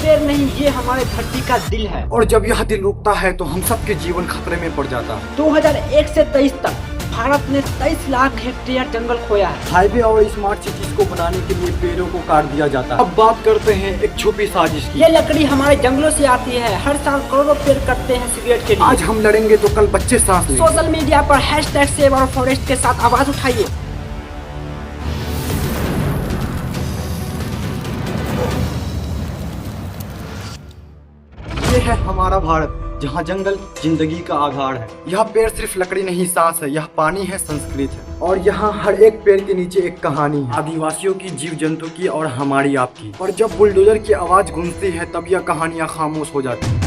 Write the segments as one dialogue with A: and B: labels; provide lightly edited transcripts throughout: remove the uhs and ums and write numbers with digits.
A: पेड़ नहीं, ये हमारे धरती का दिल है।
B: और जब यह दिल रुकता है तो हम सबके जीवन खतरे में पड़ जाता है।
A: 2001 से 23 तक भारत ने 23 लाख हेक्टेयर जंगल खोया है।
B: हाईवे और स्मार्ट सिटीज को बनाने के लिए पेड़ों को काट दिया जाता है। अब बात करते हैं एक छुपी साजिश की।
A: ये लकड़ी हमारे जंगलों से आती है। हर साल करोड़ों पेड़ कटते हैं सिगरेट के लिए।
B: आज हम लड़ेंगे तो कल बच्चे सांस लेंगे।
A: सोशल मीडिया पर #सेव आवर फॉरेस्ट के साथ आवाज उठाइए।
B: ये है हमारा भारत, जहाँ जंगल जिंदगी का आधार है। यह पेड़ सिर्फ लकड़ी नहीं, सांस है। यह पानी है, संस्कृत है। और यहाँ हर एक पेड़ के नीचे एक कहानी है, आदिवासियों की, जीव जंतु की और हमारी आपकी। और जब बुलडोजर की आवाज गूंजती है तब यह कहानियाँ खामोश हो जाती है।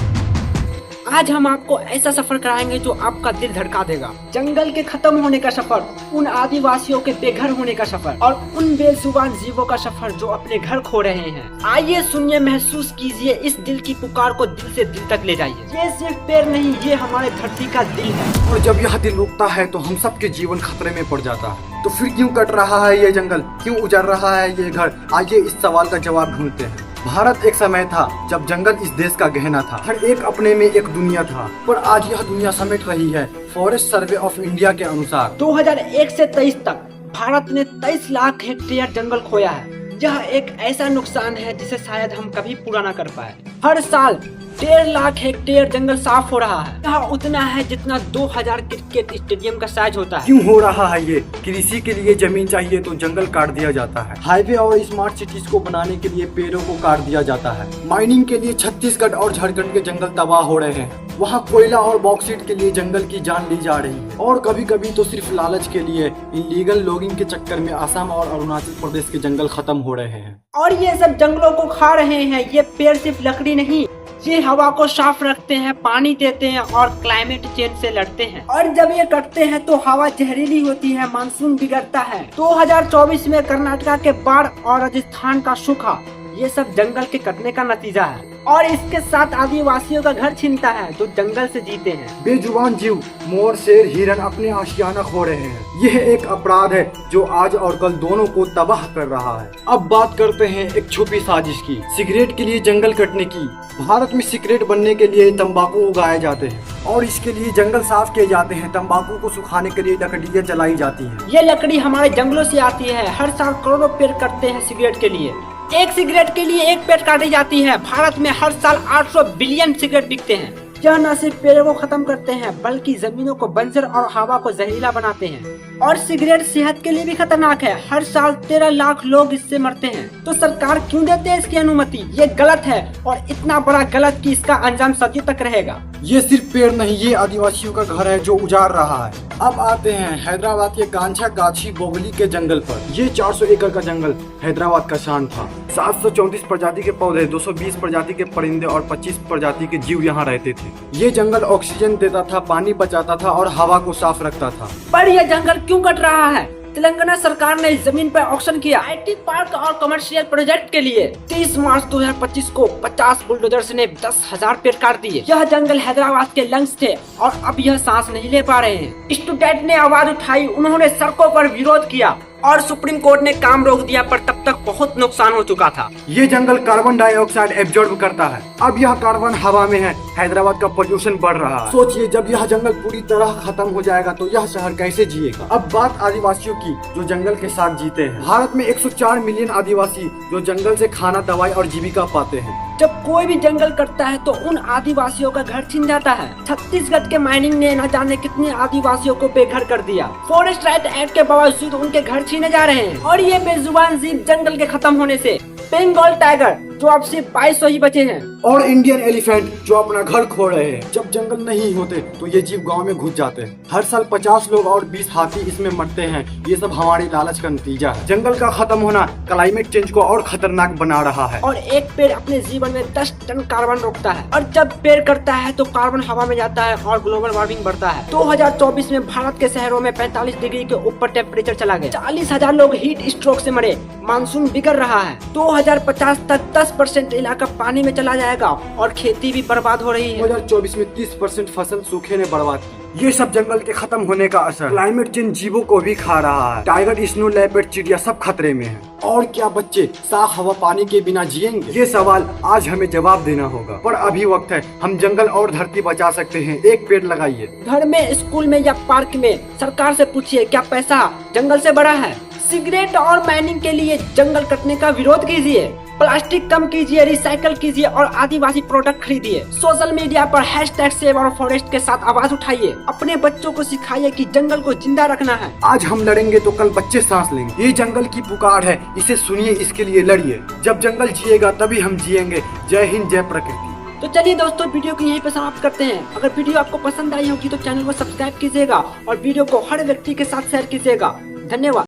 A: आज हम आपको ऐसा सफर कराएंगे जो आपका दिल धड़का देगा। जंगल के खत्म होने का सफर, उन आदिवासियों के बेघर होने का सफर और उन बेजुबान जीवों का सफर जो अपने घर खो रहे हैं। आइए सुनिए, महसूस कीजिए, इस दिल की पुकार को दिल से दिल तक ले जाइए। ये सिर्फ पेड़ नहीं, ये हमारे धरती का दिल है।
B: और जब यह दिल रुकता है तो हम सबके जीवन खतरे में पड़ जाता है। तो फिर क्यों कट रहा है ये जंगल, क्यों उजड़ रहा है ये घर? आइए इस सवाल का जवाब ढूंढते हैं। भारत एक समय था जब जंगल इस देश का गहना था। हर एक अपने में एक दुनिया था, पर आज यह दुनिया समेट रही है। फॉरेस्ट सर्वे ऑफ इंडिया के अनुसार
A: 2001 से 23 तक भारत ने 23 लाख हेक्टेयर जंगल खोया है। यह एक ऐसा नुकसान है जिसे शायद हम कभी पूरा न कर पाए। हर साल 1.5 लाख हेक्टेयर जंगल साफ हो रहा है। यह उतना है जितना 2000 क्रिकेट स्टेडियम का साइज होता है।
B: क्यों हो रहा है ये? कृषि के लिए जमीन चाहिए तो जंगल काट दिया जाता है। हाईवे और स्मार्ट सिटीज को बनाने के लिए पेड़ों को काट दिया जाता है। माइनिंग के लिए छत्तीसगढ़ और झारखंड के जंगल तबाह हो रहे हैं। वहाँ कोयला और बॉक्साइट के लिए जंगल की जान ली जा रही है। और कभी कभी तो सिर्फ लालच के लिए इलीगल लॉगिंग के चक्कर में असम और अरुणाचल प्रदेश के जंगल खत्म हो रहे हैं।
A: और ये सब जंगलों को खा रहे हैं। ये पेड़ सिर्फ लकड़ी नहीं, ये हवा को साफ रखते हैं, पानी देते हैं और क्लाइमेट चेंज से लड़ते हैं। और जब ये कटते हैं तो हवा जहरीली होती है, मानसून बिगड़ता है। 2024 में कर्नाटका के बाढ़ और राजस्थान का सूखा, ये सब जंगल के कटने का नतीजा है। और इसके साथ आदिवासियों का घर छीनता है जो जंगल से जीते हैं।
B: बेजुबान जीव, मोर, शेर, हिरन अपने आशियाना खो रहे हैं। यह एक अपराध है जो आज और कल दोनों को तबाह कर रहा है। अब बात करते हैं एक छुपी साजिश की, सिगरेट के लिए जंगल कटने की। भारत में सिगरेट बनने के लिए तंबाकू उगाए जाते हैं और इसके लिए जंगल साफ किए जाते हैं। तंबाकू को सुखाने के लिए लकड़ियाँ जलाई जाती हैं।
A: ये लकड़ी हमारे जंगलों से आती है। हर साल करोड़ों पेड़ कटते हैं सिगरेट के लिए। एक सिगरेट के लिए एक पेड़ काटी जाती है। भारत में हर साल 800 बिलियन सिगरेट बिकते हैं। यह न सिर्फ पेड़ों को खत्म करते हैं बल्कि जमीनों को बंजर और हवा को जहरीला बनाते हैं। और सिगरेट सेहत के लिए भी खतरनाक है। हर साल 13 लाख लोग इससे मरते हैं। तो सरकार क्यों देते हैं इसकी अनुमति? ये गलत है और इतना बड़ा गलत कि इसका अंजाम सदियों तक रहेगा।
B: ये सिर्फ पेड़ नहीं, ये आदिवासियों का घर है जो उजाड़ रहा है। अब आते हैं हैदराबाद के कांचा गाछी बोगली के जंगल पर। ये 400 एकड़ का जंगल हैदराबाद का शान था। 734 प्रजाति के पौधे, 220 प्रजाति के परिंदे और 25 प्रजाति के जीव यहाँ रहते थे। ये जंगल ऑक्सीजन देता था, पानी बचाता था और हवा को साफ रखता था।
A: पर यह जंगल क्यों कट रहा है? तेलंगाना सरकार ने इस जमीन पर ऑक्शन किया IT पार्क और कमर्शियल प्रोजेक्ट के लिए। 30 मार्च 2025 को 50 बुलडोजर्स ने 10,000 पेड़ काट दिए। यह जंगल हैदराबाद के लंग्स थे और अब यह सांस नहीं ले पा रहे हैं। स्टूडेंट ने आवाज उठाई, उन्होंने सड़कों पर विरोध किया और सुप्रीम कोर्ट ने काम रोक दिया, पर तब तक बहुत नुकसान हो चुका था।
B: ये जंगल कार्बन डाइऑक्साइड एब्जॉर्ब करता है। अब यह कार्बन हवा में है। हैदराबाद का पोल्यूशन बढ़ रहा है। सोचिए, जब यह जंगल पूरी तरह खत्म हो जाएगा तो यह शहर कैसे जिएगा? अब बात आदिवासियों की जो जंगल के साथ जीते हैं। भारत में 104 मिलियन आदिवासी जो जंगल से खाना, दवाई और जीविका पाते हैं।
A: जब कोई भी जंगल कटता है तो उन आदिवासियों का घर छीन जाता है। छत्तीसगढ़ के माइनिंग ने न जाने कितने आदिवासियों को बेघर कर दिया। फॉरेस्ट राइट एक्ट के बावजूद उनके घर छीने जा रहे हैं। और ये बेजुबान जीव जंगल के खत्म होने से, बंगाल टाइगर जो अब सिर्फ 2200 ही बचे हैं,
B: और इंडियन एलिफेंट जो अपना घर खो रहे हैं। जब जंगल नहीं होते तो ये जीव गांव में घुस जाते हैं। हर साल 50 लोग और 20 हाथी इसमें मरते हैं। ये सब हमारी लालच का नतीजा है। जंगल का खत्म होना क्लाइमेट चेंज को और खतरनाक बना रहा है।
A: और एक पेड़ अपने जीवन में 10 टन कार्बन रोकता है। और जब पेड़ कटता है तो कार्बन हवा में जाता है और ग्लोबल वार्मिंग बढ़ता है। 2024 में भारत के शहरों में 45 डिग्री के ऊपर टेम्परेचर चला गया। 40,000 लोग हीट स्ट्रोक से मरे। मानसून बिगड़ रहा है। 2050 तक 10 10% इलाका पानी में चला जाएगा और खेती भी बर्बाद हो रही है।
B: 2024 में 30% फसल सूखे ने बर्बाद की। ये सब जंगल के खत्म होने का असर क्लाइमेट चेंज जीवों को भी खा रहा है। टाइगर, स्नो लेपर्ड, चिड़िया सब खतरे में हैं। और क्या बच्चे साफ हवा पानी के बिना जिएंगे? ये सवाल आज हमें जवाब देना होगा, पर अभी वक्त है। हम जंगल और धरती बचा सकते हैं। एक पेड़ लगाइए।
A: घर में, स्कूल में या पार्क में सरकार से पूछिए, क्या पैसा जंगल से बड़ा है? सिगरेट और माइनिंग के लिए जंगल कटने का विरोध कीजिए। प्लास्टिक कम कीजिए, रिसाइकल कीजिए और आदिवासी प्रोडक्ट खरीदिए। सोशल मीडिया पर #सेव आवर फॉरेस्ट के साथ आवाज उठाइए। अपने बच्चों को सिखाइए कि जंगल को जिंदा रखना है।
B: आज हम लड़ेंगे तो कल बच्चे सांस लेंगे। ये जंगल की पुकार है, इसे सुनिए, इसके लिए लड़िए। जब जंगल जिएगा तभी हम जिएंगे। जय हिंद, जय प्रकृति।
A: तो चलिए दोस्तों, वीडियो को यहीं पे समाप्त करते हैं। अगर वीडियो आपको पसंद आई होगी तो चैनल को सब्सक्राइब कीजिएगा और वीडियो को हर व्यक्ति के साथ शेयर कीजिएगा। धन्यवाद।